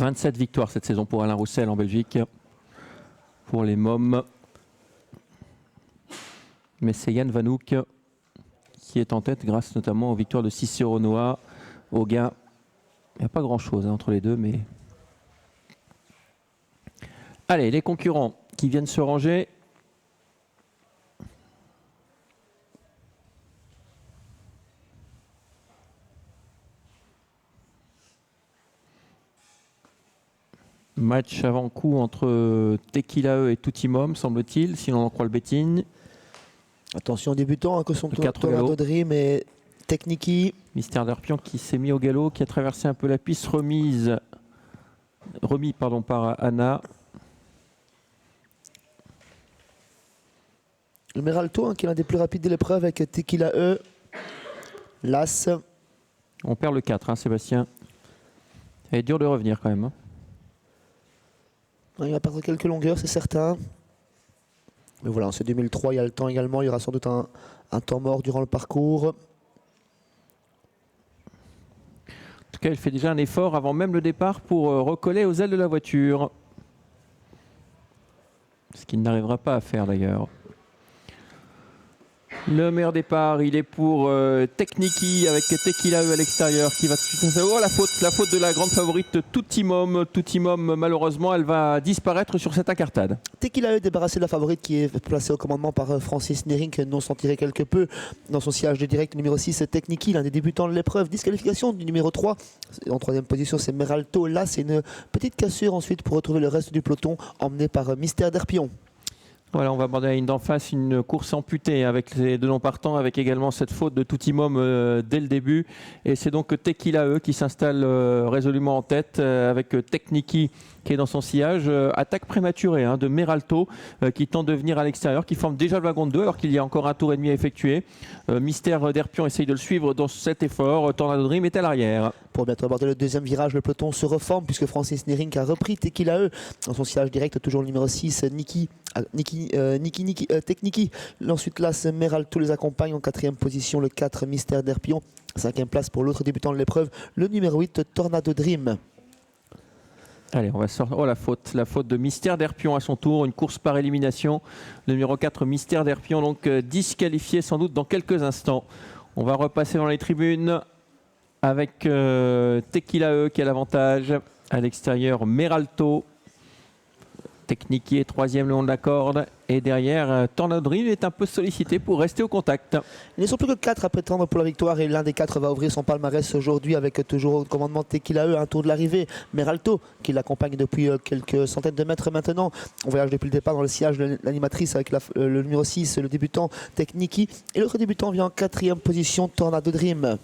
27 victoires cette saison pour Alain Roussel en Belgique. Pour les mômes. Mais c'est Yann Vanouk qui est en tête grâce notamment aux victoires de Cicéronois, Auguin. Il n'y a pas grand-chose entre les deux, mais... Allez, les concurrents qui viennent se ranger. Match avant-coup entre Tequilae et Toutimum, semble-t-il, si l'on en croit le betting. Attention débutant, que sont Tornado Dream et Techniki. Mystère d'Arpion qui s'est mis au galop, qui a traversé un peu la piste, remis par Anna. Le Meralto, qui est l'un des plus rapides de l'épreuve avec Tequilae. L'As. On perd le 4, Sébastien. Ça va être dur de revenir quand même. Il va perdre quelques longueurs, c'est certain. Mais voilà, c'est 2003, il y a le temps également. Il y aura sans doute un temps mort durant le parcours. En tout cas, il fait déjà un effort avant même le départ pour recoller aux ailes de la voiture. Ce qu'il n'arrivera pas à faire d'ailleurs. Le meilleur départ, il est pour Techniki avec Tequilae à l'extérieur qui va... Oh, la faute de la grande favorite Toutimum. Toutimum, malheureusement, elle va disparaître sur cette incartade. Tequilae débarrassé de la favorite qui est placée au commandement par Francis Nering, non s'en tirait quelque peu dans son sillage de direct. Numéro 6, Techniki, l'un des débutants de l'épreuve. Disqualification du numéro 3. En troisième position, c'est Meralto. Là, c'est une petite cassure ensuite pour retrouver le reste du peloton emmené par Mystère d'Arpion. Voilà, on va aborder à la ligne d'en face une course amputée avec les deux non partants, avec également cette faute de Toutimum dès le début. Et c'est donc Tequilae qui s'installe résolument en tête avec Techniki qui est dans son sillage. Attaque prématurée de Meralto qui tente de venir à l'extérieur, qui forme déjà le wagon de 2 alors qu'il y a encore un tour et demi à effectuer. Mystère d'Arpion essaye de le suivre dans cet effort. Tornado Dream est à l'arrière. Pour bientôt aborder le deuxième virage, le peloton se reforme puisque Francis Nering a repris Tequilae dans son sillage direct, toujours le numéro 6, Techniki. Ensuite, là, Meralto les accompagne en quatrième position, le 4, Mystère d'Arpion. Cinquième place pour l'autre débutant de l'épreuve, le numéro 8, Tornado Dream. Allez, on va sortir. Oh, la faute de Mystère d'Arpion à son tour, une course par élimination. Le numéro 4, Mystère d'Arpion, donc disqualifié sans doute dans quelques instants. On va repasser dans les tribunes avec Tequilae qui a l'avantage. À l'extérieur, Meralto. Techniki est troisième le long de la corde. Et derrière, Tornado Dream est un peu sollicité pour rester au contact. Il ne sont plus que 4 à prétendre pour la victoire et l'un des 4 va ouvrir son palmarès aujourd'hui avec toujours au commandement Tequilae, un tour de l'arrivée. Meralto qui l'accompagne depuis quelques centaines de mètres maintenant. On voyage depuis le départ dans le sillage de l'animatrice avec le numéro 6, le débutant Techniki. Et l'autre débutant vient en quatrième position, Tornado Dream.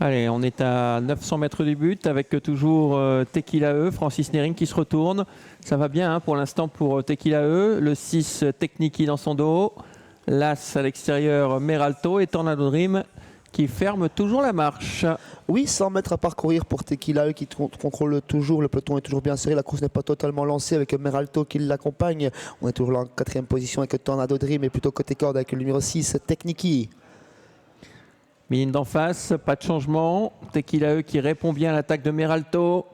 Allez, on est à 900 mètres du but avec toujours Tequilae, Francis Nering qui se retourne. Ça va bien pour l'instant pour Tequilae. Le 6, Techniki dans son dos. L'As à l'extérieur, Meralto et Tornado Dream qui ferme toujours la marche. Oui, 100 mètres à parcourir pour Tequilae qui contrôle toujours. Le peloton est toujours bien serré. La course n'est pas totalement lancée avec Meralto qui l'accompagne. On est toujours là en quatrième position avec Tornado Dream et plutôt côté corde avec le numéro 6, Techniki. Ligne d'en face, pas de changement. Tequilae qui répond bien à l'attaque de Meralto.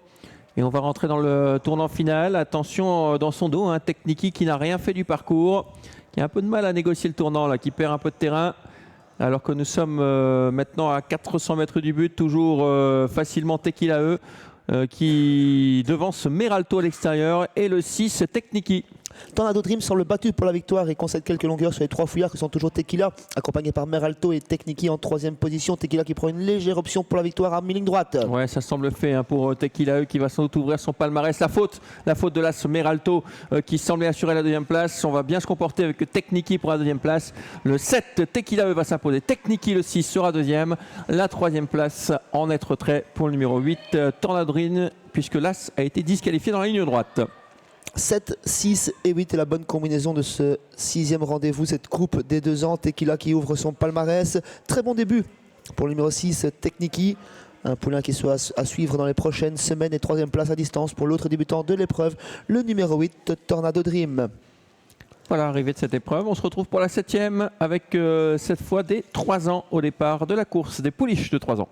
Et on va rentrer dans le tournant final. Attention dans son dos, Techniki qui n'a rien fait du parcours, qui a un peu de mal à négocier le tournant, là, qui perd un peu de terrain. Alors que nous sommes maintenant à 400 mètres du but, toujours facilement Tequilae qui devance Meralto à l'extérieur et le 6, Techniki. Tornado Dream semble battu pour la victoire et concède quelques longueurs sur les 3 fouillards qui sont toujours Tequila, accompagné par Meralto et Techniki en troisième position. Tequila qui prend une légère option pour la victoire à mi-ligne droite. Ouais, ça semble fait pour Tequilae qui va sans doute ouvrir son palmarès. La faute de l'As Meralto qui semblait assurer la deuxième place. On va bien se comporter avec Techniki pour la deuxième place. Le 7, Tequilae va s'imposer. Techniki, le 6, sera deuxième. La troisième place en net retrait pour le numéro 8, Tornado Dream, puisque l'As a été disqualifié dans la ligne droite. 7, 6 et 8 est la bonne combinaison de ce 6e rendez-vous, cette coupe des 2 ans. Tequila qui ouvre son palmarès. Très bon début pour le numéro 6, Techniki. Un poulain qui soit à suivre dans les prochaines semaines et 3e place à distance pour l'autre débutant de l'épreuve, le numéro 8, Tornado Dream. Voilà, arrivée de cette épreuve. On se retrouve pour la 7e avec cette fois des 3 ans au départ de la course des pouliches de 3 ans.